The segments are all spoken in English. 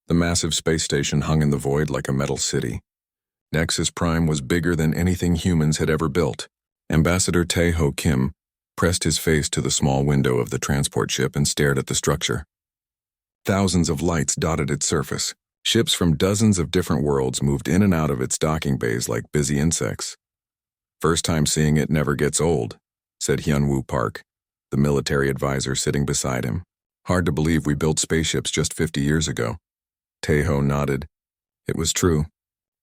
The massive space station hung in the void like a metal city. Nexus Prime was bigger than anything humans had ever built. Ambassador Tae-ho Kim pressed his face to the small window of the transport ship and stared at the structure. Thousands of lights dotted its surface. Ships from dozens of different worlds moved in and out of its docking bays like busy insects. "First time seeing it never gets old," said Hyun-woo Park, the military advisor sitting beside him. "Hard to believe we built spaceships just 50 years ago." Tae-ho nodded. It was true.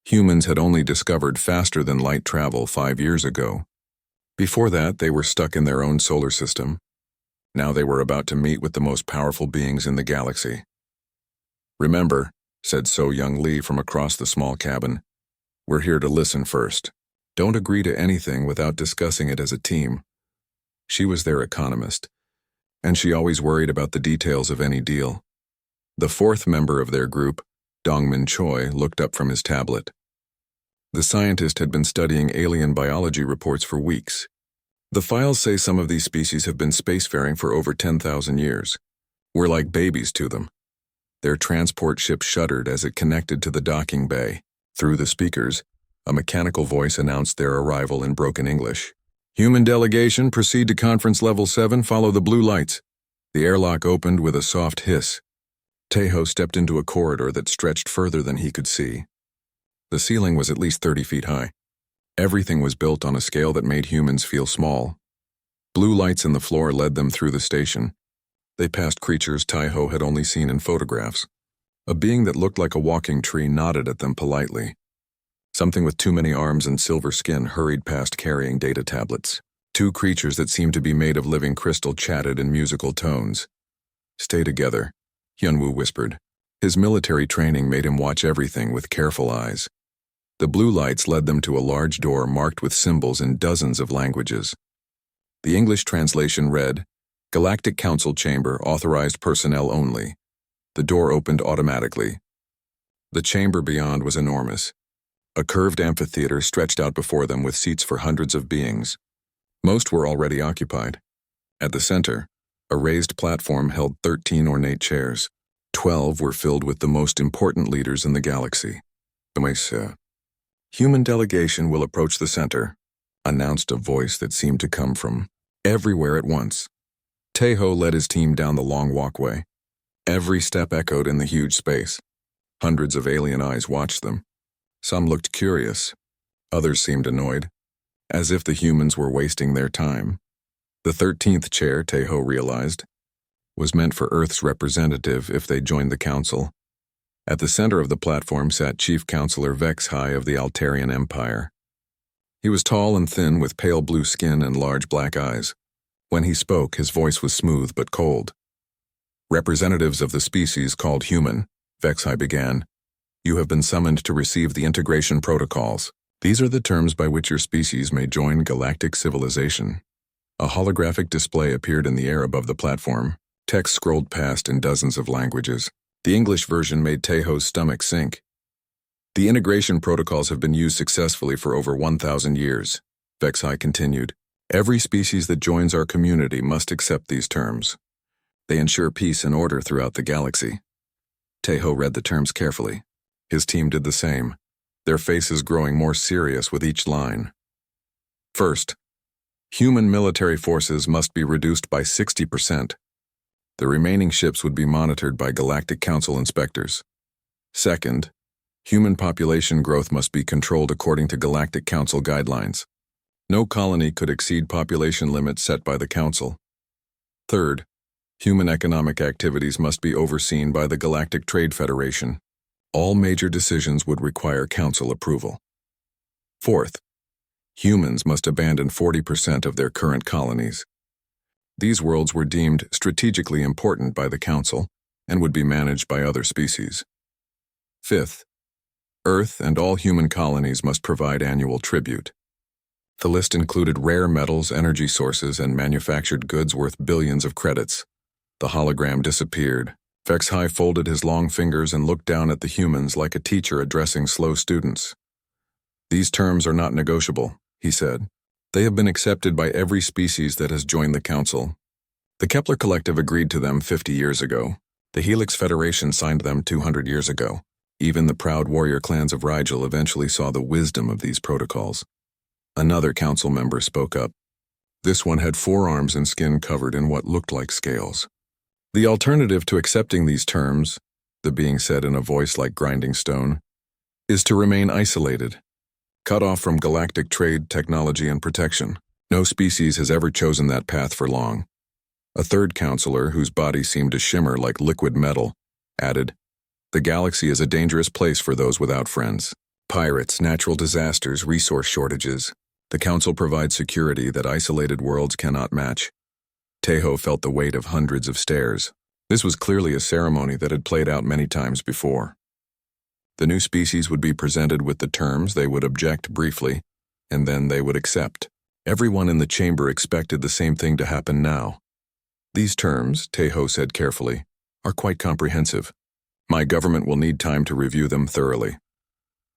Humans had only discovered faster-than-light travel 5 years ago. Before that, they were stuck in their own solar system. Now they were about to meet with the most powerful beings in the galaxy. "Remember," said So-Young Lee from across the small cabin, "we're here to listen first. Don't agree to anything without discussing it as a team." She was their economist, and she always worried about the details of any deal. The fourth member of their group, Dongmin Choi, looked up from his tablet. The scientist had been studying alien biology reports for weeks. "The files say some of these species have been spacefaring for over 10,000 years. We're like babies to them." Their transport ship shuddered as it connected to the docking bay. Through the speakers, a mechanical voice announced their arrival in broken English. "Human delegation, proceed to conference level 7, follow the blue lights." The airlock opened with a soft hiss. Tae-ho stepped into a corridor that stretched further than he could see. The ceiling was at least 30 feet high. Everything was built on a scale that made humans feel small. Blue lights in the floor led them through the station. They passed creatures Tae-ho had only seen in photographs. A being that looked like a walking tree nodded at them politely. Something with too many arms and silver skin hurried past carrying data tablets. Two creatures that seemed to be made of living crystal chatted in musical tones. "Stay together," Hyun-woo whispered. His military training made him watch everything with careful eyes. The blue lights led them to a large door marked with symbols in dozens of languages. The English translation read, "Galactic Council Chamber, authorized personnel only." The door opened automatically. The chamber beyond was enormous. A curved amphitheater stretched out before them with seats for hundreds of beings. Most were already occupied. At the center, a raised platform held 13 ornate chairs. 12 were filled with the most important leaders in the galaxy. "The human delegation will approach the center," announced a voice that seemed to come from everywhere at once. Tae-ho led his team down the long walkway. Every step echoed in the huge space. Hundreds of alien eyes watched them. Some looked curious. Others seemed annoyed, as if the humans were wasting their time. The 13th chair, Tae-ho realized, was meant for Earth's representative if they joined the council. At the center of the platform sat Chief Counselor Vex-Hai of the Altarian Empire. He was tall and thin with pale blue skin and large black eyes. When he spoke, his voice was smooth but cold. "Representatives of the species called human," Vex-Hai began, "you have been summoned to receive the integration protocols. These are the terms by which your species may join galactic civilization." A holographic display appeared in the air above the platform. Text scrolled past in dozens of languages. The English version made Tae-ho's stomach sink. "The integration protocols have been used successfully for over 1,000 years," Vex-Hai continued. "Every species that joins our community must accept these terms. They ensure peace and order throughout the galaxy." Tae-ho read the terms carefully. His team did the same, their faces growing more serious with each line. "First, human military forces must be reduced by 60%. The remaining ships would be monitored by Galactic Council inspectors. Second, human population growth must be controlled according to Galactic Council guidelines. No colony could exceed population limits set by the Council. Third, human economic activities must be overseen by the Galactic Trade Federation. All major decisions would require Council approval. Fourth, humans must abandon 40% of their current colonies. These worlds were deemed strategically important by the Council and would be managed by other species. Fifth, Earth and all human colonies must provide annual tribute. The list included rare metals, energy sources, and manufactured goods worth billions of credits. The hologram disappeared. Vex-Hai folded his long fingers and looked down at the humans like a teacher addressing slow students. "These terms are not negotiable," he said. "They have been accepted by every species that has joined the Council. The Kepler Collective agreed to them 50 years ago. The Helix Federation signed them 200 years ago. Even the proud warrior clans of Rigel eventually saw the wisdom of these protocols. Another council member spoke up. This one had 4 arms and skin covered in what looked like scales. The alternative to accepting these terms, the being said in a voice like grinding stone, is to remain isolated, cut off from galactic trade, technology, and protection. No species has ever chosen that path for long. A third counselor, whose body seemed to shimmer like liquid metal, added, "The galaxy is a dangerous place for those without friends. Pirates, natural disasters, resource shortages. The Council provides security that isolated worlds cannot match." Tejo felt the weight of hundreds of stares. This was clearly a ceremony that had played out many times before. The new species would be presented with the terms, they would object briefly, and then they would accept. Everyone in the chamber expected the same thing to happen now. "These terms," Tejo said carefully, "are quite comprehensive. My government will need time to review them thoroughly."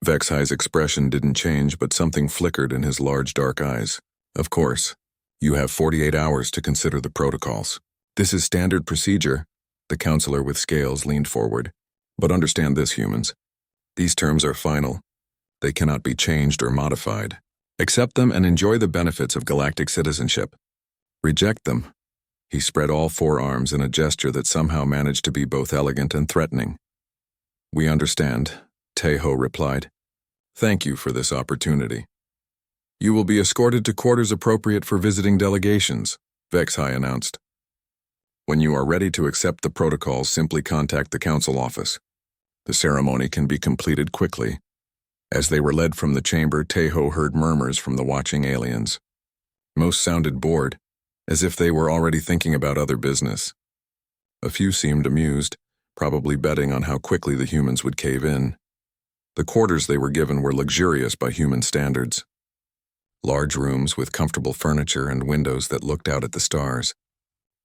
Vexai's expression didn't change, but something flickered in his large dark eyes. "Of course. You have 48 hours to consider the protocols. This is standard procedure." The counselor with scales leaned forward. "But understand this, humans. These terms are final. They cannot be changed or modified. Accept them and enjoy the benefits of galactic citizenship. Reject them." He spread all 4 arms in a gesture that somehow managed to be both elegant and threatening. "We understand," Tejo replied. "Thank you for this opportunity." "You will be escorted to quarters appropriate for visiting delegations," Vexai announced. "When you are ready to accept the protocols, simply contact the council office. The ceremony can be completed quickly." As they were led from the chamber, Tejo heard murmurs from the watching aliens. Most sounded bored, as if they were already thinking about other business. A few seemed amused, probably betting on how quickly the humans would cave in. The quarters they were given were luxurious by human standards. Large rooms with comfortable furniture and windows that looked out at the stars.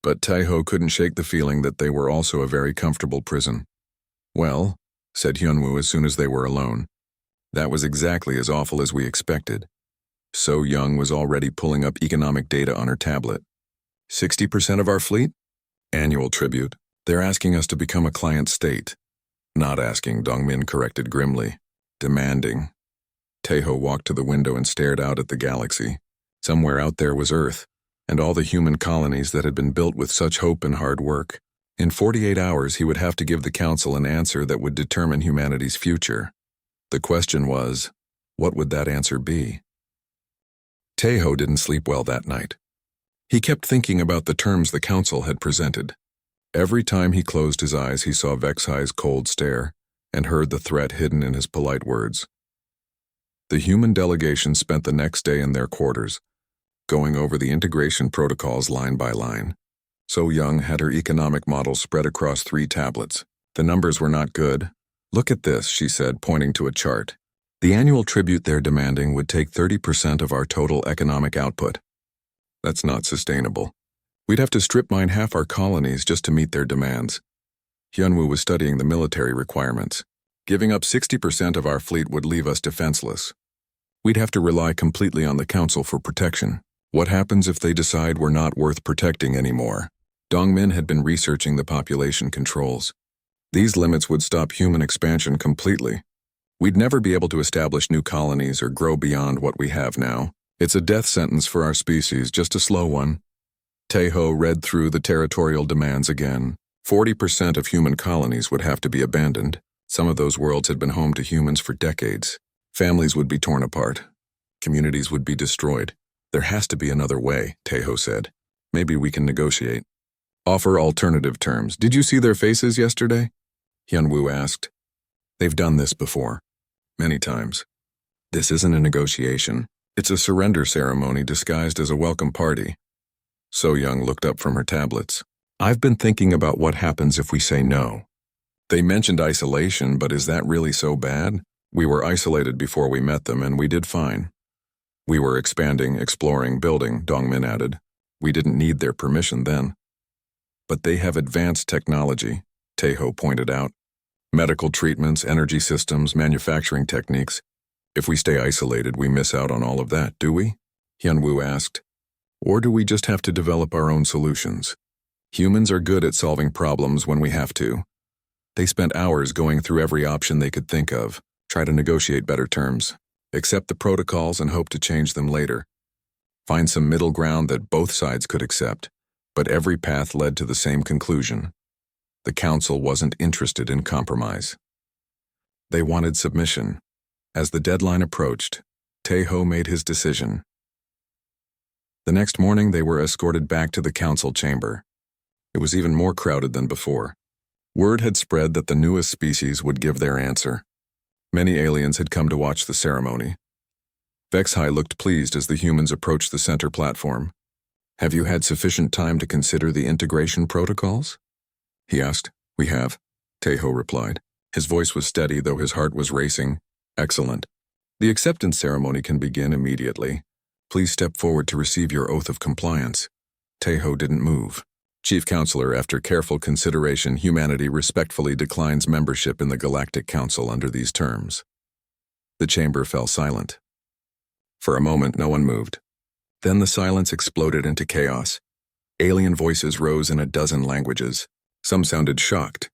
But Tejo couldn't shake the feeling that they were also a very comfortable prison. "Well," said Hyunwoo as soon as they were alone, "that was exactly as awful as we expected." So Young was already pulling up economic data on her tablet. 60% of our fleet? Annual tribute. They're asking us to become a client state. Not asking, Dongmin corrected grimly. Demanding. Tejo walked to the window and stared out at the galaxy. Somewhere out there was Earth, and all the human colonies that had been built with such hope and hard work. In 48 hours, he would have to give the Council an answer that would determine humanity's future. The question was, what would that answer be? Tejo didn't sleep well that night. He kept thinking about the terms the Council had presented. Every time he closed his eyes, he saw Vexai's cold stare and heard the threat hidden in his polite words. The human delegation spent the next day in their quarters, going over the integration protocols line by line. So Young had her economic model spread across 3 tablets. The numbers were not good. "Look at this," she said, pointing to a chart. "The annual tribute they're demanding would take 30% of our total economic output. That's not sustainable. We'd have to strip mine half our colonies just to meet their demands." Hyunwoo was studying the military requirements. "Giving up 60% of our fleet would leave us defenseless. We'd have to rely completely on the Council for protection. What happens if they decide we're not worth protecting anymore?" Dongmin had been researching the population controls. "These limits would stop human expansion completely. We'd never be able to establish new colonies or grow beyond what we have now. It's a death sentence for our species, just a slow one." Tejo read through the territorial demands again. 40% of human colonies would have to be abandoned. Some of those worlds had been home to humans for decades. Families would be torn apart. Communities would be destroyed. "There has to be another way," Tejo said. "Maybe we can negotiate. Offer alternative terms. Did you see their faces yesterday?" Hyunwoo asked. "They've done this before. Many times. This isn't a negotiation. It's a surrender ceremony disguised as a welcome party." So Young looked up from her tablets. "I've been thinking about what happens if we say no. They mentioned isolation, but is that really so bad? We were isolated before we met them, and we did fine. We were expanding, exploring, building," Dongmin added. "We didn't need their permission then." "But they have advanced technology," Tejo pointed out. "Medical treatments, energy systems, manufacturing techniques. If we stay isolated, we miss out on all of that, do we?" Hyunwoo asked. "Or do we just have to develop our own solutions?" Humans are good at solving problems when we have to. They spent hours going through every option they could think of, try to negotiate better terms, accept the protocols and hope to change them later. Find some middle ground that both sides could accept, but every path led to the same conclusion. The council wasn't interested in compromise. They wanted submission. As the deadline approached, Taeho made his decision. The next morning they were escorted back to the council chamber. It was even more crowded than before. Word had spread that the newest species would give their answer. Many aliens had come to watch the ceremony. Vexhai looked pleased as the humans approached the center platform. "Have you had sufficient time to consider the integration protocols?" he asked. "We have," Taeho replied. His voice was steady, though his heart was racing. "Excellent. The acceptance ceremony can begin immediately. Please step forward to receive your oath of compliance." Taeho didn't move. "Chief Counselor, after careful consideration, humanity respectfully declines membership in the Galactic Council under these terms." The chamber fell silent. For a moment, no one moved. Then the silence exploded into chaos. Alien voices rose in a dozen languages. Some sounded shocked,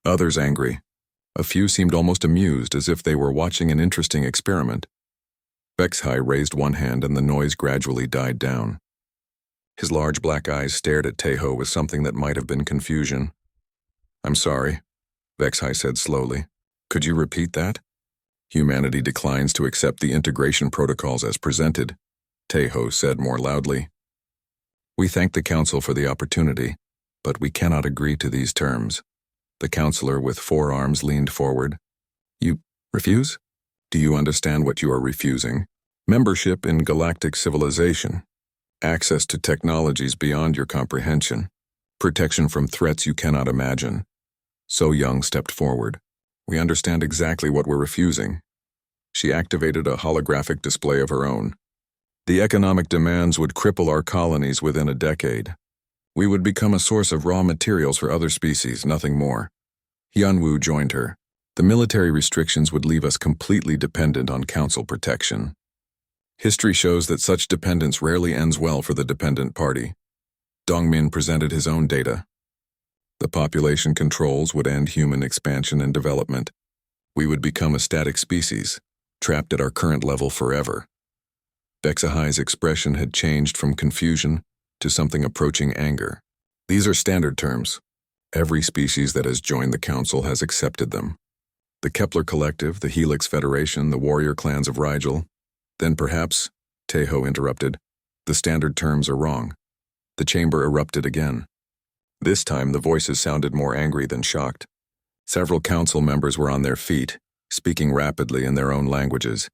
others angry. A few seemed almost amused, as if they were watching an interesting experiment. Vexhai raised one hand and the noise gradually died down. His large black eyes stared at Taeho with something that might have been confusion. "I'm sorry," Vexhai said slowly. "Could you repeat that?" "Humanity declines to accept the integration protocols as presented," Taeho said more loudly. "We thank the Council for the opportunity, but we cannot agree to these terms." The counselor with 4 arms leaned forward. "You refuse? Do you understand what you are refusing? Membership in galactic civilization, access to technologies beyond your comprehension, protection from threats you cannot imagine." So Young stepped forward. "We understand exactly what we're refusing." She activated a holographic display of her own. "The economic demands would cripple our colonies within a decade. We would become a source of raw materials for other species, nothing more." Hyunwoo joined her. "The military restrictions would leave us completely dependent on council protection. History shows that such dependence rarely ends well for the dependent party." Dongmin presented his own data. "The population controls would end human expansion and development. We would become a static species, trapped at our current level forever." Vexahai's expression had changed from confusion to something approaching anger. "These are standard terms. Every species that has joined the Council has accepted them. The Kepler Collective, the Helix Federation, the warrior clans of Rigel. Then perhaps," Taeho interrupted, "the standard terms are wrong." The chamber erupted again. This time the voices sounded more angry than shocked. Several council members were on their feet, speaking rapidly in their own languages.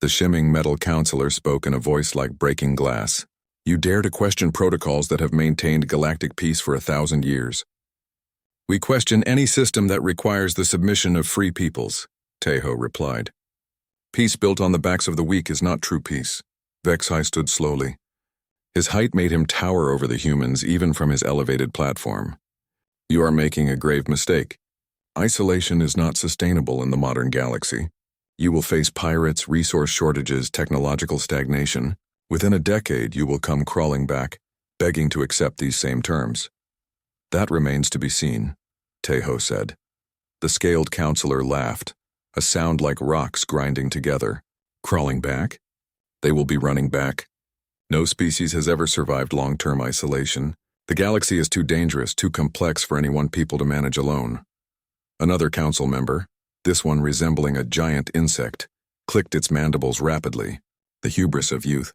The shimming metal counselor spoke in a voice like breaking glass. "You dare to question protocols that have maintained galactic peace for 1,000 years. We question any system that requires the submission of free peoples," Taeho replied. "Peace built on the backs of the weak is not true peace." Vexhai stood slowly. His height made him tower over the humans even from his elevated platform. "You are making a grave mistake. Isolation is not sustainable in the modern galaxy. You will face pirates, resource shortages, technological stagnation. Within a decade, you will come crawling back, begging to accept these same terms." "That remains to be seen," Taeho said. The scaled counselor laughed, a sound like rocks grinding together. "Crawling back? They will be running back. No species has ever survived long-term isolation. The galaxy is too dangerous, too complex for any one people to manage alone." Another council member, this one resembling a giant insect, clicked its mandibles rapidly. The hubris of youth.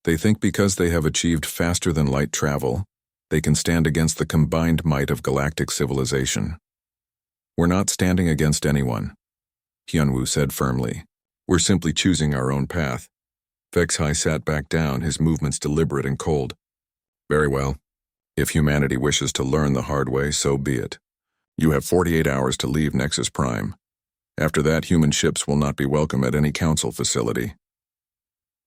They think because they have achieved faster-than-light travel, they can stand against the combined might of galactic civilization. "We're not standing against anyone," Hyunwoo said firmly. "We're simply choosing our own path." Vexhai sat back down, his movements deliberate and cold. "Very well. If humanity wishes to learn the hard way, so be it. You have 48 hours to leave Nexus Prime. After that, human ships will not be welcome at any council facility."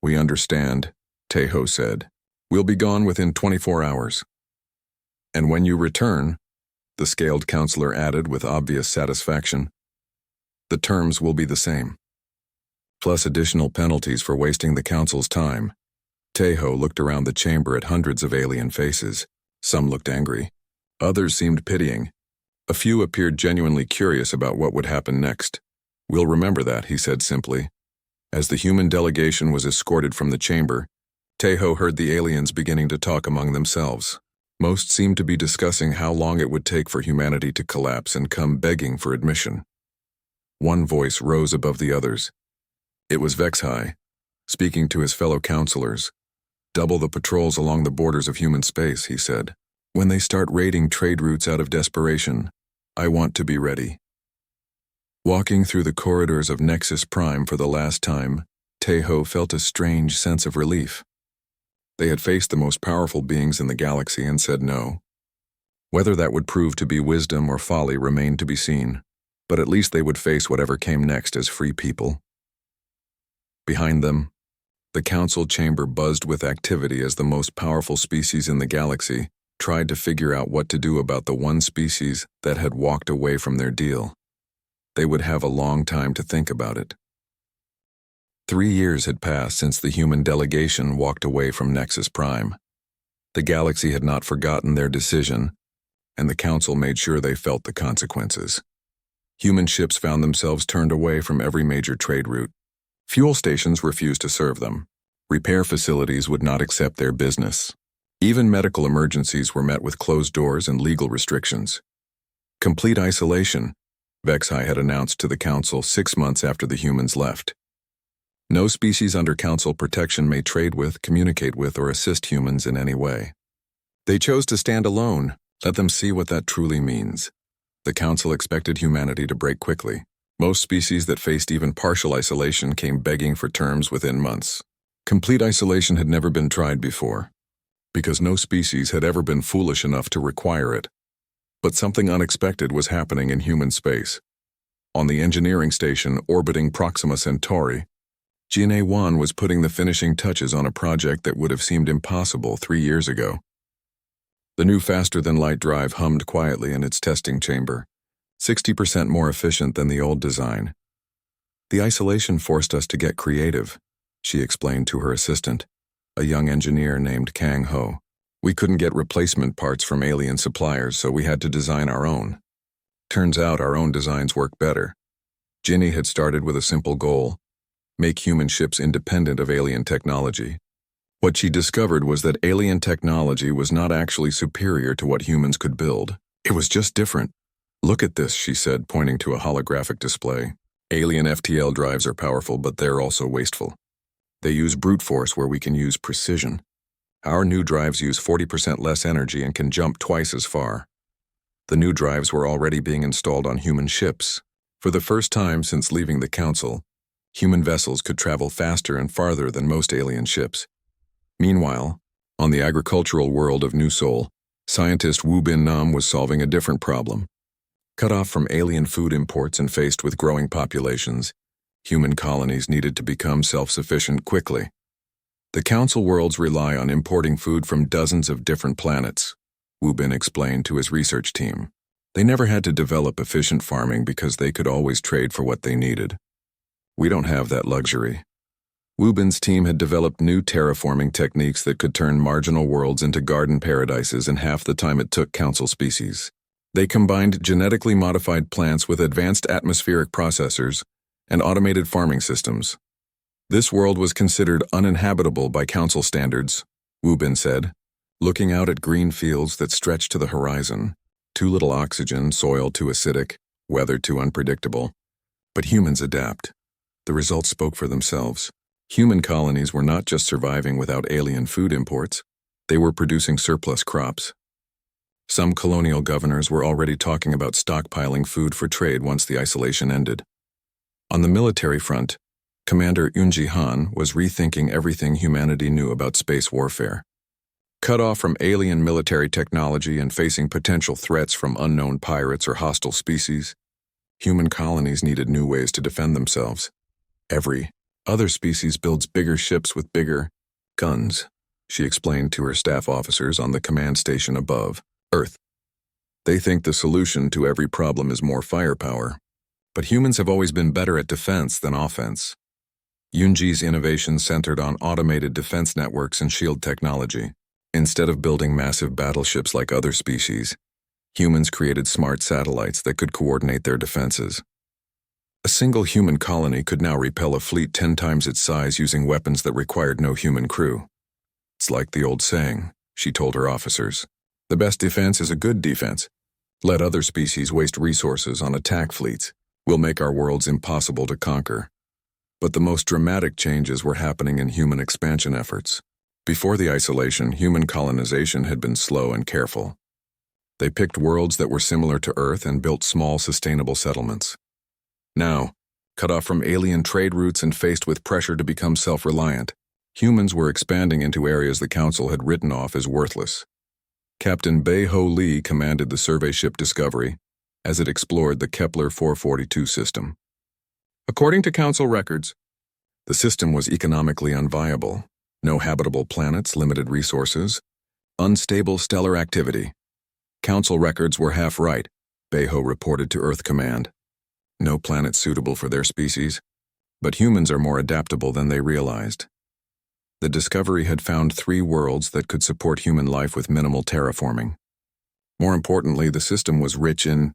"We understand," Taeho said. "We'll be gone within 24 hours. And when you return," the scaled counselor added with obvious satisfaction, "the terms will be the same. Plus additional penalties for wasting the council's time." Taeho looked around the chamber at hundreds of alien faces. Some looked angry, Others seemed pitying. A few appeared genuinely curious about what would happen next. "We'll remember that," he said simply. As the human delegation was escorted from the chamber, Tejo heard the aliens beginning to talk among themselves. Most seemed to be discussing how long it would take for humanity to collapse and come begging for admission. One voice rose above the others. It was HFY, speaking to his fellow counselors. "Double the patrols along the borders of human space," he said. "When they start raiding trade routes out of desperation, I want to be ready." Walking through the corridors of Nexus Prime for the last time, Tejo felt a strange sense of relief. They had faced the most powerful beings in the galaxy and said no. Whether that would prove to be wisdom or folly remained to be seen, but at least they would face whatever came next as free people. Behind them, the council chamber buzzed with activity as the most powerful species in the galaxy tried to figure out what to do about the one species that had walked away from their deal. They would have a long time to think about it. 3 years had passed since the human delegation walked away from Nexus Prime. The galaxy had not forgotten their decision, and the council made sure they felt the consequences. Human ships found themselves turned away from every major trade route. Fuel stations refused to serve them. Repair facilities would not accept their business. Even medical emergencies were met with closed doors and legal restrictions. Complete isolation, HFY had announced to the council 6 months after the humans left. No species under council protection may trade with, communicate with, or assist humans in any way. They chose to stand alone. Let them see what that truly means. The council expected humanity to break quickly. Most species that faced even partial isolation came begging for terms within months. Complete isolation had never been tried before, because no species had ever been foolish enough to require it. But something unexpected was happening in human space. On the engineering station orbiting Proxima Centauri, GNA-1 was putting the finishing touches on a project that would have seemed impossible 3 years ago. The new faster-than-light drive hummed quietly in its testing chamber, 60% more efficient than the old design. "The isolation forced us to get creative," she explained to her assistant, a young engineer named Kang Ho. "We couldn't get replacement parts from alien suppliers, so we had to design our own. Turns out our own designs work better." Ginny had started with a simple goal: make human ships independent of alien technology. What she discovered was that alien technology was not actually superior to what humans could build. It was just different. "Look at this," she said, pointing to a holographic display. "Alien FTL drives are powerful, but they're also wasteful. They use brute force where we can use precision. Our new drives use 40% less energy and can jump twice as far." The new drives were already being installed on human ships. For the first time since leaving the council, human vessels could travel faster and farther than most alien ships. Meanwhile, on the agricultural world of New Sol, scientist Wu Bin Nam was solving a different problem. Cut off from alien food imports and faced with growing populations, human colonies needed to become self-sufficient quickly. The council worlds rely on importing food from dozens of different planets, Wu Bin explained to his research team. They never had to develop efficient farming because they could always trade for what they needed. "We don't have that luxury." Wu Bin's team had developed new terraforming techniques that could turn marginal worlds into garden paradises in half the time it took council species. They combined genetically modified plants with advanced atmospheric processors and automated farming systems. This world was considered uninhabitable by council standards, Wu Bin said, looking out at green fields that stretched to the horizon. Too little oxygen, soil too acidic, weather too unpredictable. But humans adapt. The results spoke for themselves. Human colonies were not just surviving without alien food imports, they were producing surplus crops. Some colonial governors were already talking about stockpiling food for trade once the isolation ended. On the military front, Commander Yunji Han was rethinking everything humanity knew about space warfare. Cut off from alien military technology and facing potential threats from unknown pirates or hostile species, human colonies needed new ways to defend themselves. Every other species builds bigger ships with bigger guns, she explained to her staff officers on the command station above Earth. They think the solution to every problem is more firepower, but humans have always been better at defense than offense. Yunji's innovations centered on automated defense networks and shield technology. Instead of building massive battleships like other species, Humans created smart satellites that could coordinate their defenses. A single human colony could now repel a fleet 10 times its size using weapons that required no human crew. It's like the old saying, she told her officers. The best defense is a good defense. Let other species waste resources on attack fleets. We'll make our worlds impossible to conquer. But the most dramatic changes were happening in human expansion efforts. Before the isolation, human colonization had been slow and careful. They picked worlds that were similar to Earth and built small, sustainable settlements. Now, cut off from alien trade routes and faced with pressure to become self-reliant, humans were expanding into areas the Council had written off as worthless. Captain Bei-Ho Lee commanded the survey ship Discovery as it explored the Kepler 442 system. According to Council records, the system was economically unviable. No habitable planets, limited resources, unstable stellar activity. Council records were half right, Bei-Ho reported to Earth Command. No planet suitable for their species, but humans are more adaptable than they realized. The Discovery had found 3 worlds that could support human life with minimal terraforming. More importantly, the system was rich in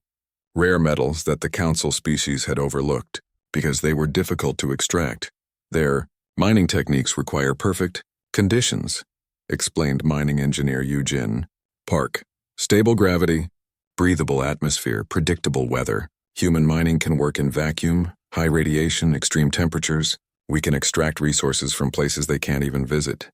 rare metals that the Council species had overlooked because they were difficult to extract. Their mining techniques require perfect conditions, explained mining engineer Eugene Park. Stable gravity, breathable atmosphere, predictable weather. Human mining can work in vacuum, high radiation, extreme temperatures. We can extract resources from places they can't even visit.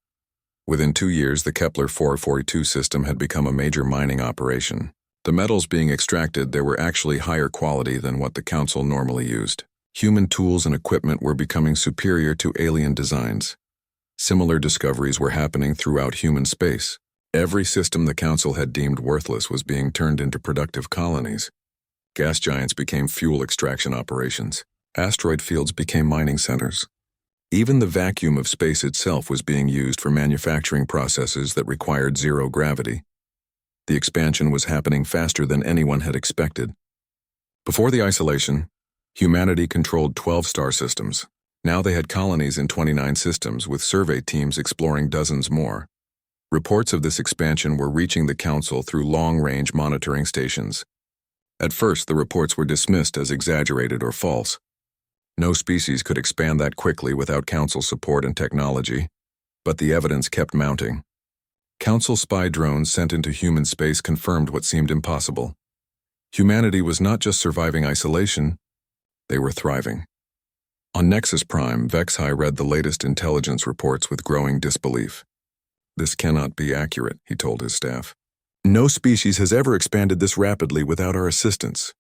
Within 2 years, the Kepler 442 system had become a major mining operation. The metals being extracted there were actually higher quality than what the Council normally used. Human tools and equipment were becoming superior to alien designs. Similar discoveries were happening throughout human space. Every system the Council had deemed worthless was being turned into productive colonies. Gas giants became fuel extraction operations. Asteroid fields became mining centers. Even the vacuum of space itself was being used for manufacturing processes that required zero gravity. The expansion was happening faster than anyone had expected. Before the isolation, humanity controlled 12 star systems. Now they had colonies in 29 systems, with survey teams exploring dozens more. Reports of this expansion were reaching the Council through long-range monitoring stations. At first, the reports were dismissed as exaggerated or false. No species could expand that quickly without Council support and technology, but the evidence kept mounting. Council spy drones sent into human space confirmed what seemed impossible. Humanity was not just surviving isolation, they were thriving. On Nexus Prime, Vexhai read the latest intelligence reports with growing disbelief. This cannot be accurate, he told his staff. No species has ever expanded this rapidly without our assistance.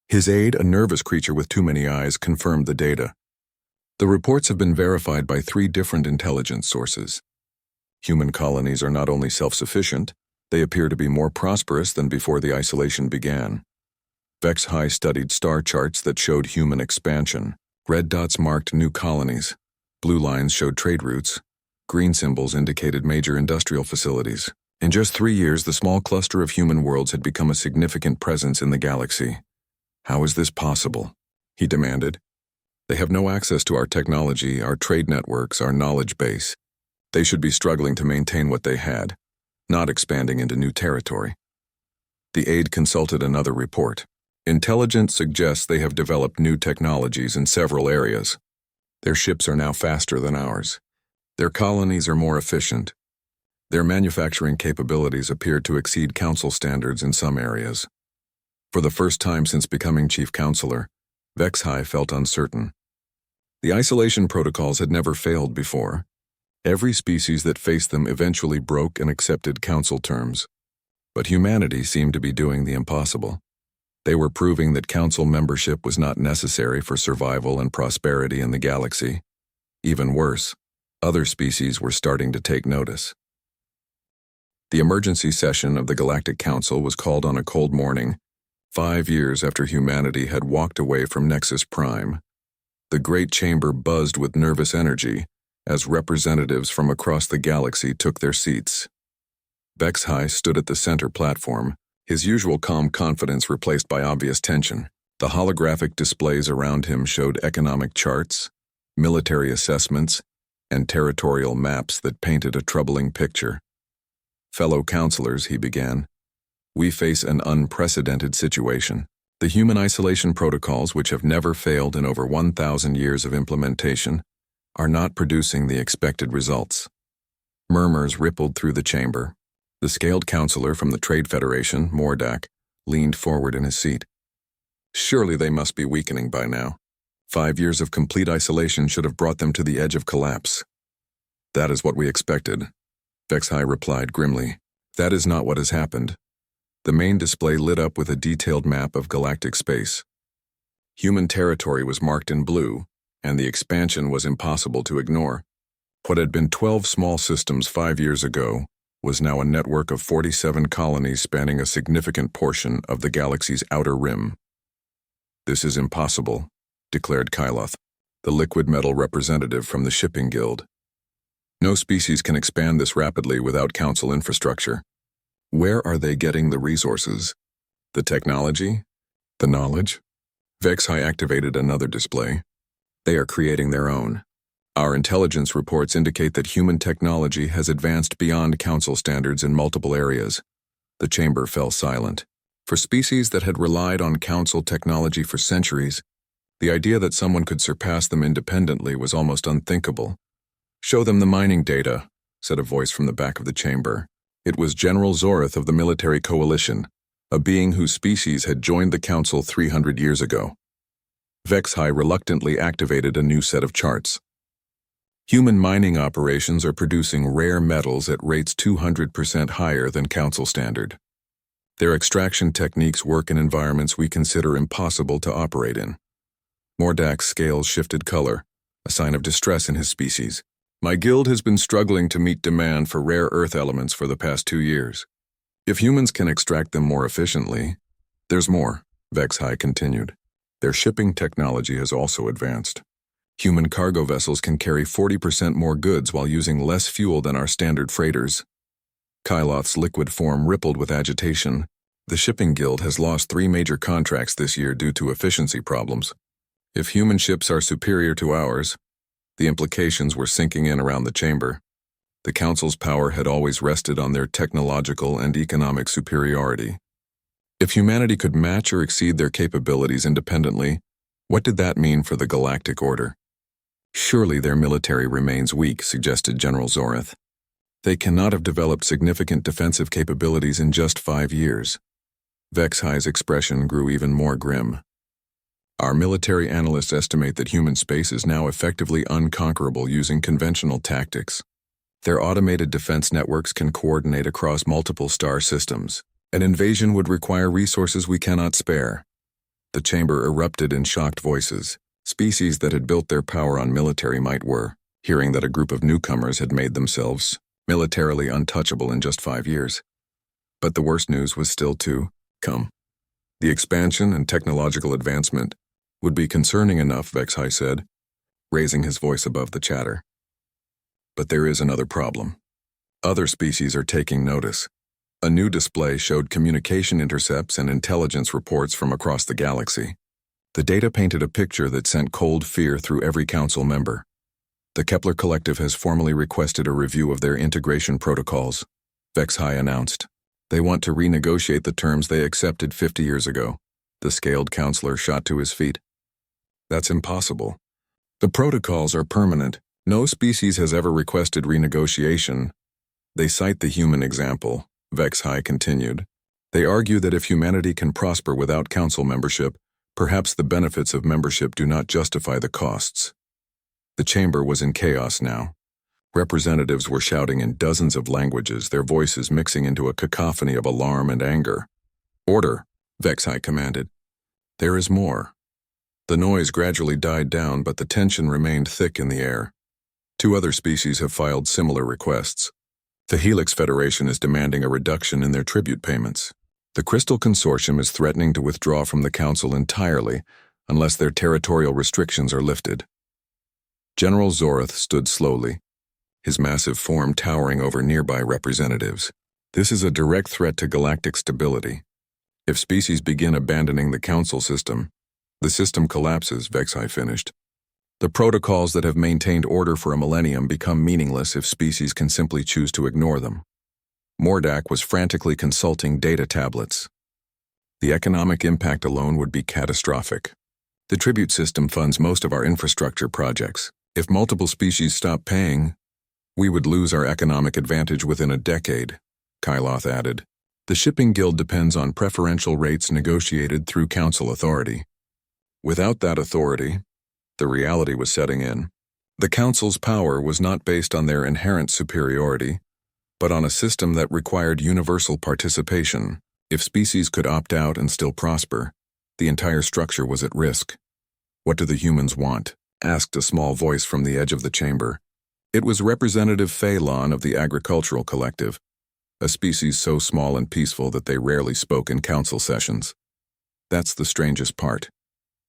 His aide, a nervous creature with too many eyes, confirmed the data. The reports have been verified by 3 different intelligence sources. Human colonies are not only self-sufficient, they appear to be more prosperous than before the isolation began. Vexhai studied star charts that showed human expansion. Red dots marked new colonies. Blue lines showed trade routes. Green symbols indicated major industrial facilities. In just 3 years, the small cluster of human worlds had become a significant presence in the galaxy. How is this possible? He demanded. They have no access to our technology, our trade networks, our knowledge base. They should be struggling to maintain what they had, not expanding into new territory. The aide consulted another report. Intelligence suggests they have developed new technologies in several areas. Their ships are now faster than ours. Their colonies are more efficient. Their manufacturing capabilities appear to exceed Council standards in some areas. For the first time since becoming Chief Counselor, Vexhai felt uncertain. The isolation protocols had never failed before. Every species that faced them eventually broke and accepted Council terms. But humanity seemed to be doing the impossible. They were proving that Council membership was not necessary for survival and prosperity in the galaxy. Even worse, other species were starting to take notice. The emergency session of the Galactic Council was called on a cold morning, 5 years after humanity had walked away from Nexus Prime. The great chamber buzzed with nervous energy as representatives from across the galaxy took their seats. Vexhai stood at the center platform, his usual calm confidence replaced by obvious tension. The holographic displays around him showed economic charts, military assessments, and territorial maps that painted a troubling picture. Fellow counselors, he began, We face an unprecedented situation. The human isolation protocols, which have never failed in over 1,000 years of implementation, are not producing the expected results. Murmurs rippled through the chamber. The scaled counselor from the Trade Federation, Mordak, leaned forward in his seat. Surely they must be weakening by now. 5 years of complete isolation should have brought them to the edge of collapse. That is what we expected, Vexhai replied grimly. That is not what has happened. The main display lit up with a detailed map of galactic space. Human territory was marked in blue, and the expansion was impossible to ignore. What had been 12 small systems 5 years ago was now a network of 47 colonies spanning a significant portion of the galaxy's outer rim. This is impossible, declared Kyloth, the liquid metal representative from the shipping guild. No species can expand this rapidly without council infrastructure. Where are they getting the resources? The technology? The knowledge? Vexhai activated another display. They are creating their own. Our intelligence reports indicate that human technology has advanced beyond council standards in multiple areas. The chamber fell silent. For species that had relied on council technology for centuries, the idea that someone could surpass them independently was almost unthinkable. Show them the mining data, said a voice from the back of the chamber. It was General Zorath of the military coalition, a being whose species had joined the council 300 years ago. Vexhai reluctantly activated a new set of charts. Human mining operations are producing rare metals at rates 200% higher than council standard. Their extraction techniques work in environments we consider impossible to operate in. Mordak's scales shifted color, a sign of distress in his species. My guild has been struggling to meet demand for rare earth elements for the past 2 years. If humans can extract them more efficiently, there's more, Vexhai continued. Their shipping technology has also advanced. Human cargo vessels can carry 40% more goods while using less fuel than our standard freighters. Kyloth's liquid form rippled with agitation. The shipping guild has lost 3 major contracts this year due to efficiency problems. If human ships are superior to ours, the implications were sinking in around the chamber. The council's power had always rested on their technological and economic superiority. If humanity could match or exceed their capabilities independently, what did that mean for the galactic order? Surely their military remains weak, suggested General Zorath. They cannot have developed significant defensive capabilities in just 5 years. Vexhai's expression grew even more grim. Our military analysts estimate that human space is now effectively unconquerable using conventional tactics. Their automated defense networks can coordinate across multiple star systems. An invasion would require resources we cannot spare. The chamber erupted in shocked voices. Species that had built their power on military might were, hearing that a group of newcomers had made themselves militarily untouchable in just 5 years. But the worst news was still to come. The expansion and technological advancement would be concerning enough, Vexhai said, raising his voice above the chatter. But there is another problem. Other species are taking notice. A new display showed communication intercepts and intelligence reports from across the galaxy. The data painted a picture that sent cold fear through every council member. The Kepler Collective has formally requested a review of their integration protocols, Vexhai announced. They want to renegotiate the terms they accepted 50 years ago. The scaled counselor shot to his feet. That's impossible. The protocols are permanent. No species has ever requested renegotiation. They cite the human example, Vexhai continued. They argue that if humanity can prosper without council membership, perhaps the benefits of membership do not justify the costs. The chamber was in chaos now. Representatives were shouting in dozens of languages, their voices mixing into a cacophony of alarm and anger. Order, Vexhai commanded. There is more. The noise gradually died down, but the tension remained thick in the air. 2 other species have filed similar requests. The Helix Federation is demanding a reduction in their tribute payments. The Crystal Consortium is threatening to withdraw from the Council entirely unless their territorial restrictions are lifted. General Zorath stood slowly, his massive form towering over nearby representatives. This is a direct threat to galactic stability. If species begin abandoning the Council system, the system collapses, Vexhai finished. The protocols that have maintained order for a millennium become meaningless if species can simply choose to ignore them. Mordak was frantically consulting data tablets. The economic impact alone would be catastrophic. The tribute system funds most of our infrastructure projects. If multiple species stop paying, we would lose our economic advantage within a decade, Kyloth added. The shipping guild depends on preferential rates negotiated through council authority. Without that authority, the reality was setting in. The council's power was not based on their inherent superiority, but on a system that required universal participation. If species could opt out and still prosper, the entire structure was at risk. "What do the humans want?" asked a small voice from the edge of the chamber. It was Representative Phelan of the Agricultural Collective, a species so small and peaceful that they rarely spoke in council sessions. "That's the strangest part,"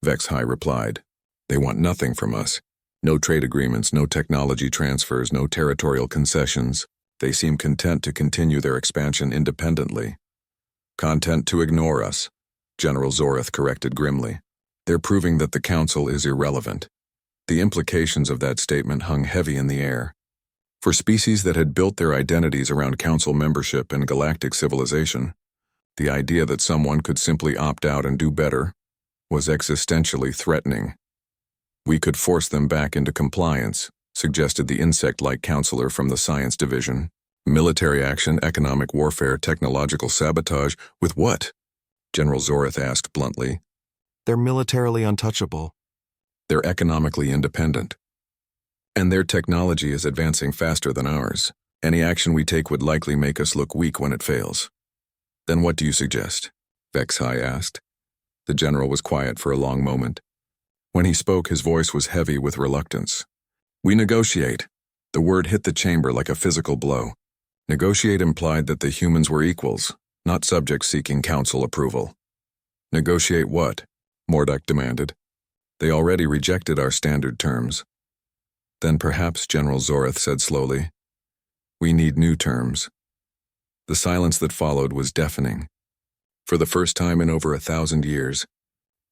Vexhai replied. "They want nothing from us. No trade agreements, no technology transfers, no territorial concessions. They seem content to continue their expansion independently." "Content to ignore us," General Zoreth corrected grimly. "They're proving that the council is irrelevant." The implications of that statement hung heavy in the air. For species that had built their identities around council membership and galactic civilization, the idea that someone could simply opt out and do better was existentially threatening. "We could force them back into compliance," suggested the insect-like counselor from the science division. "Military action, economic warfare, technological sabotage, with what?" General Zoreth asked bluntly. "They're militarily untouchable. They're economically independent. And their technology is advancing faster than ours. Any action we take would likely make us look weak when it fails." "Then what do you suggest?" Vexhai asked. The general was quiet for a long moment. When he spoke, his voice was heavy with reluctance. "We negotiate." The word hit the chamber like a physical blow. Negotiate implied that the humans were equals, not subjects seeking council approval. "Negotiate what?" Mordak demanded. "They already rejected our standard terms." "Then perhaps," General Zoreth said slowly, "we need new terms." The silence that followed was deafening. For the first time in over 1,000 years,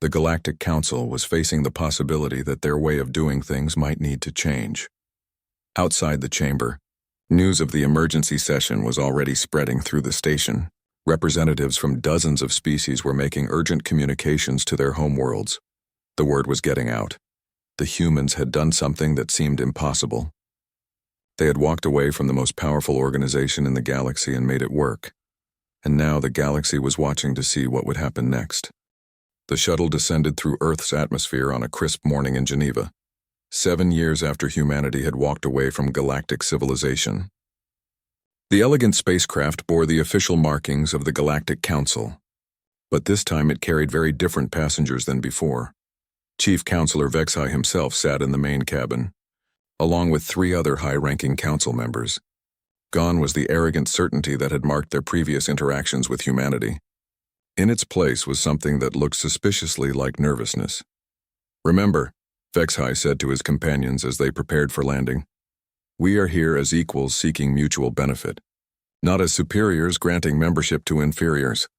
the Galactic Council was facing the possibility that their way of doing things might need to change. Outside the chamber, news of the emergency session was already spreading through the station. Representatives from dozens of species were making urgent communications to their homeworlds. The word was getting out. The humans had done something that seemed impossible. They had walked away from the most powerful organization in the galaxy and made it work. And now the galaxy was watching to see what would happen next. The shuttle descended through Earth's atmosphere on a crisp morning in Geneva, 7 years after humanity had walked away from galactic civilization. The elegant spacecraft bore the official markings of the Galactic Council, but this time it carried very different passengers than before. Chief Counselor Vexhai himself sat in the main cabin, along with 3 other high-ranking council members. Gone was the arrogant certainty that had marked their previous interactions with humanity. In its place was something that looked suspiciously like nervousness. "Remember," Vexhai said to his companions as they prepared for landing, "we are here as equals seeking mutual benefit, not as superiors granting membership to inferiors."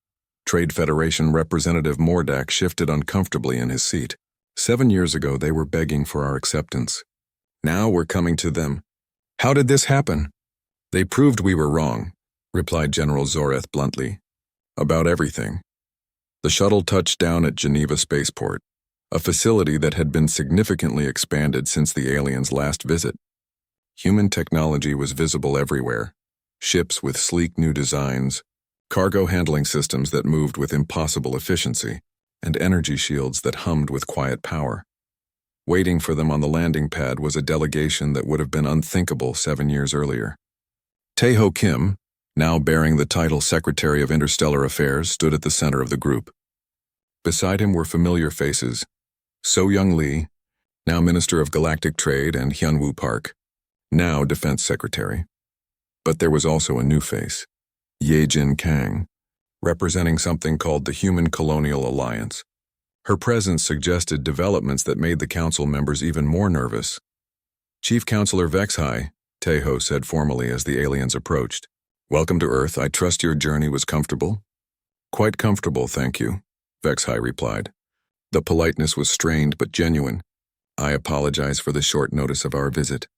Trade Federation Representative Mordak shifted uncomfortably in his seat. 7 years ago, they were begging for our acceptance. Now we're coming to them. "How did this happen?" "They proved we were wrong," replied General Zoreth bluntly. "About everything." The shuttle touched down at Geneva Spaceport, a facility that had been significantly expanded since the aliens' last visit. Human technology was visible everywhere. Ships with sleek new designs, cargo handling systems that moved with impossible efficiency, and energy shields that hummed with quiet power. Waiting for them on the landing pad was a delegation that would have been unthinkable 7 years earlier. Tae-ho Kim, now bearing the title Secretary of Interstellar Affairs, stood at the center of the group. Beside him were familiar faces: So-Young Lee, now Minister of Galactic Trade, and Hyun-Woo Park, now Defense Secretary. But there was also a new face, Ye-Jin Kang, representing something called the Human Colonial Alliance. Her presence suggested developments that made the council members even more nervous. "Chief Counselor Vexhai," Tae-ho said formally as the aliens approached. "Welcome to Earth. I trust your journey was comfortable?" "Quite comfortable, thank you," Vexhai replied. The politeness was strained but genuine. "I apologize for the short notice of our visit."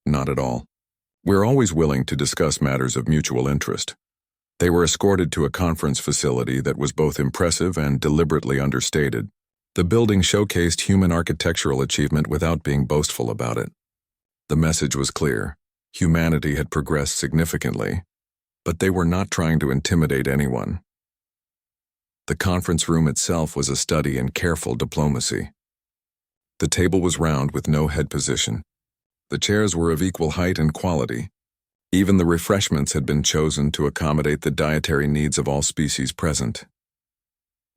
"Not at all. We're always willing to discuss matters of mutual interest." They were escorted to a conference facility that was both impressive and deliberately understated. The building showcased human architectural achievement without being boastful about it. The message was clear. Humanity had progressed significantly, but they were not trying to intimidate anyone. The conference room itself was a study in careful diplomacy. The table was round with no head position. The chairs were of equal height and quality. Even the refreshments had been chosen to accommodate the dietary needs of all species present.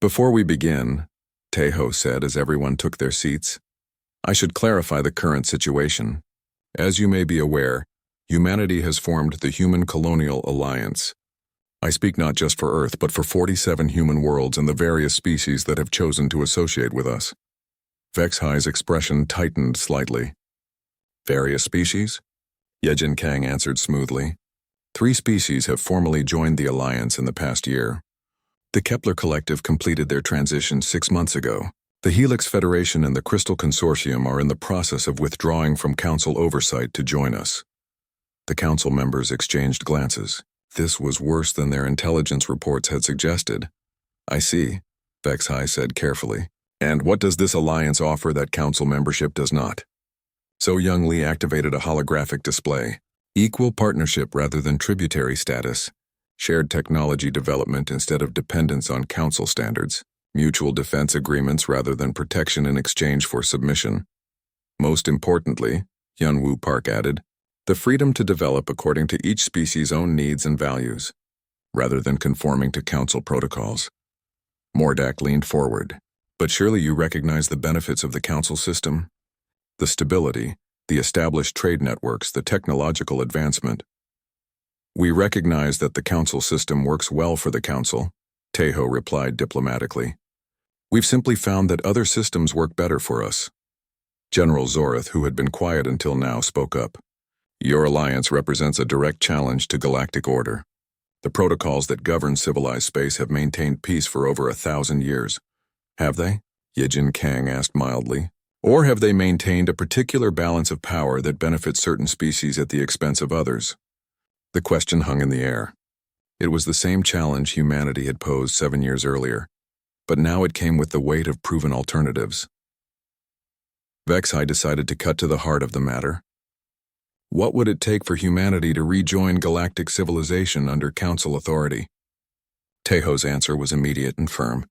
"Before we begin," Tejo said as everyone took their seats, "I should clarify the current situation. As you may be aware, humanity has formed the Human Colonial Alliance. I speak not just for Earth, but for 47 human worlds and the various species that have chosen to associate with us." Vexhai's expression tightened slightly. "Various species?" Yejin Kang answered smoothly. 3 species have formally joined the Alliance in the past year. The Kepler Collective completed their transition 6 months ago. The Helix Federation and the Crystal Consortium are in the process of withdrawing from Council oversight to join us. The Council members exchanged glances. This was worse than their intelligence reports had suggested. "I see," Vexhai said carefully. "And what does this alliance offer that Council membership does not?" So Young Lee activated a holographic display. Equal partnership rather than tributary status. Shared technology development instead of dependence on Council standards. Mutual defense agreements rather than protection in exchange for submission. Most importantly, Yunwoo Park added, the freedom to develop according to each species' own needs and values, rather than conforming to Council protocols. Mordak leaned forward. "But surely you recognize the benefits of the Council system? The stability, the established trade networks, the technological advancement." "We recognize that the Council system works well for the Council," Tejo replied diplomatically. "We've simply found that other systems work better for us." General Zorith, who had been quiet until now, spoke up. "Your alliance represents a direct challenge to galactic order. The protocols that govern civilized space have maintained peace for over 1,000 years. Have they?" Yejin Kang asked mildly. "Or have they maintained a particular balance of power that benefits certain species at the expense of others?" The question hung in the air. It was the same challenge humanity had posed 7 years earlier, but now it came with the weight of proven alternatives. Vexhai decided to cut to the heart of the matter. What would it take for humanity to rejoin galactic civilization under Council authority? Tejo's answer was immediate and firm.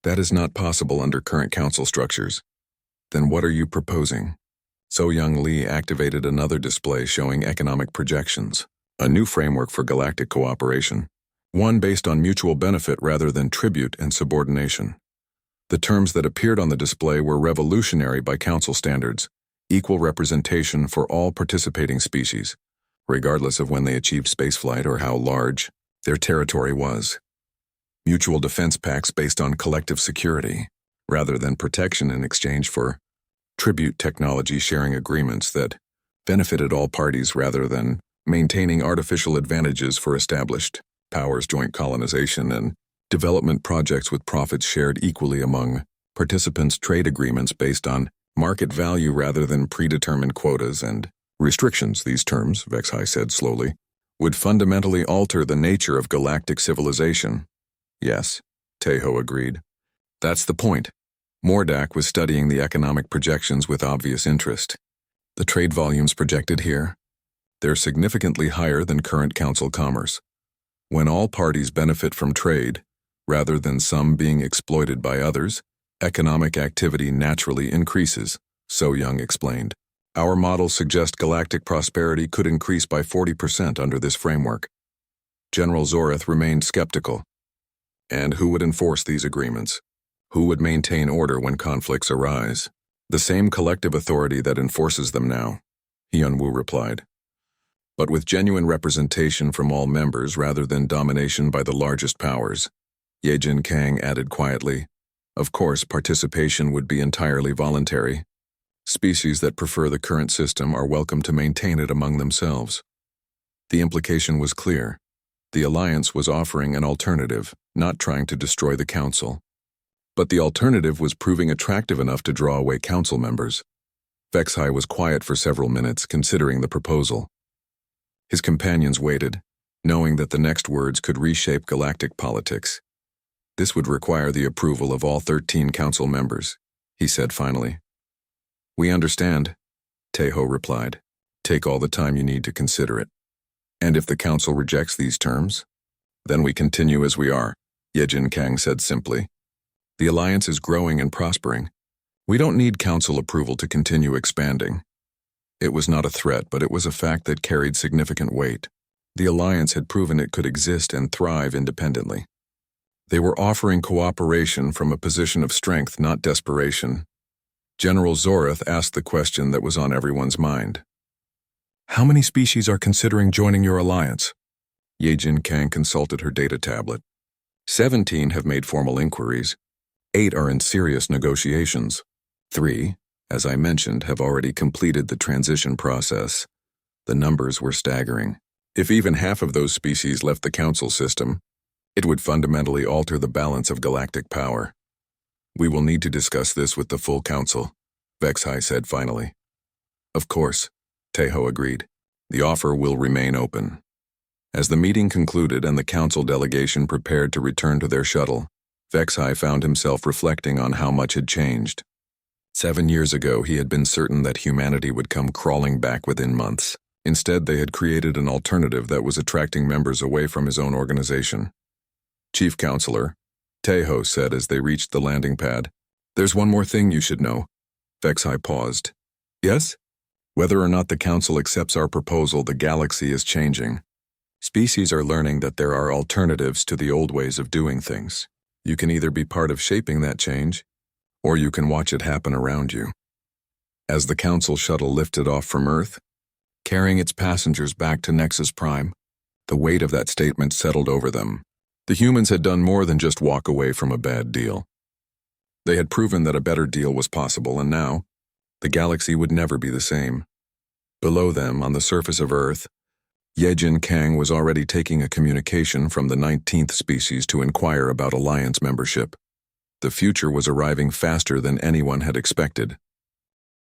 "That is not possible under current Council structures." "Then what are you proposing?" So Young Lee activated another display showing economic projections, a new framework for galactic cooperation, one based on mutual benefit rather than tribute and subordination. The terms that appeared on the display were revolutionary by Council standards, equal representation for all participating species, regardless of when they achieved spaceflight or how large their territory was. Mutual defense pacts based on collective security, rather than protection in exchange for tribute technology sharing agreements that benefited all parties rather than maintaining artificial advantages for established powers, joint colonization, and development projects with profits shared equally among participants, trade agreements based on market value rather than predetermined quotas and restrictions. These terms, Vexhai said slowly, would fundamentally alter the nature of galactic civilization. Yes, Tejo agreed. That's the point. Mordak was studying the economic projections with obvious interest. The trade volumes projected here, they're significantly higher than current Council commerce. When all parties benefit from trade, rather than some being exploited by others, economic activity naturally increases, So Young explained. Our models suggest galactic prosperity could increase by 40% under this framework. General Zorith remained skeptical. And who would enforce these agreements? Who would maintain order when conflicts arise? The same collective authority that enforces them now, Hyunwoo replied. But with genuine representation from all members rather than domination by the largest powers. Yejin Kang added quietly. Of course, participation would be entirely voluntary. Species that prefer the current system are welcome to maintain it among themselves. The implication was clear. The Alliance was offering an alternative, not trying to destroy the Council. But the alternative was proving attractive enough to draw away Council members. Vexhai was quiet for several minutes, considering the proposal. His companions waited, knowing that the next words could reshape galactic politics. This would require the approval of all 13 council members, he said finally. We understand, Taeho replied. Take all the time you need to consider it. And if the council rejects these terms? Then we continue as we are, Yejin Kang said simply. The alliance is growing and prospering. We don't need council approval to continue expanding. It was not a threat, but it was a fact that carried significant weight. The alliance had proven it could exist and thrive independently. They were offering cooperation from a position of strength, not desperation. General Zorath asked the question that was on everyone's mind. How many species are considering joining your alliance? Yejin Kang consulted her data tablet. 17 have made formal inquiries. 8 are in serious negotiations. 3, as I mentioned, have already completed the transition process. The numbers were staggering. If even half of those species left the council system, it would fundamentally alter the balance of galactic power. We will need to discuss this with the full council, Vexhai said finally. Of course, Taeho agreed. The offer will remain open. As the meeting concluded and the council delegation prepared to return to their shuttle, Vexhai found himself reflecting on how much had changed. 7 years ago, he had been certain that humanity would come crawling back within months. Instead, they had created an alternative that was attracting members away from his own organization. Chief Counselor, Taeho said as they reached the landing pad. There's one more thing you should know. Vexhai paused. Yes? Whether or not the council accepts our proposal, the galaxy is changing. Species are learning that there are alternatives to the old ways of doing things. You can either be part of shaping that change, or you can watch it happen around you. As the council shuttle lifted off from Earth, carrying its passengers back to Nexus Prime, the weight of that statement settled over them. The humans had done more than just walk away from a bad deal. They had proven that a better deal was possible, and now, the galaxy would never be the same. Below them, on the surface of Earth, Yejin Kang was already taking a communication from the 19th species to inquire about alliance membership. The future was arriving faster than anyone had expected.